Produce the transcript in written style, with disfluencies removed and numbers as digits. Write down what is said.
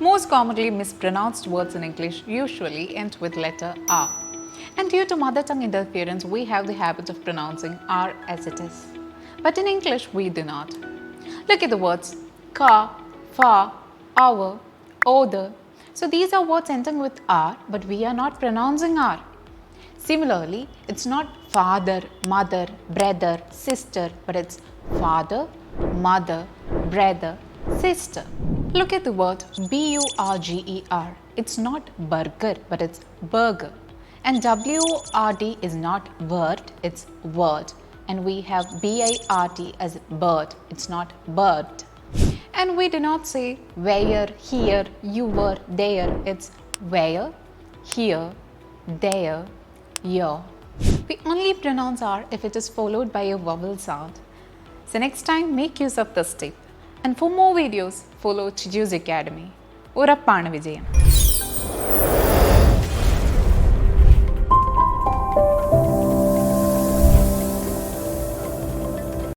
Most commonly mispronounced words in English usually end with letter R. And due to mother tongue interference, we have the habit of pronouncing R as it is. But in English, we do not. Look at the words car, far, our, other. So these are words ending with R, but we are not pronouncing R. Similarly, it's not father, mother, brother, sister, but it's father, mother, brother, sister. Look at the word burger. It's not burger, but it's burger. And word is not word, it's word. And we have BIRT as bird, it's not bird. And we do not say where, here, you were, there. It's where, here, there, here. We only pronounce R if it is followed by a vowel sound. So next time, make use of this tip. And for more videos, follow Tiju's Academy. ഉറപ്പാണ് വിജയം.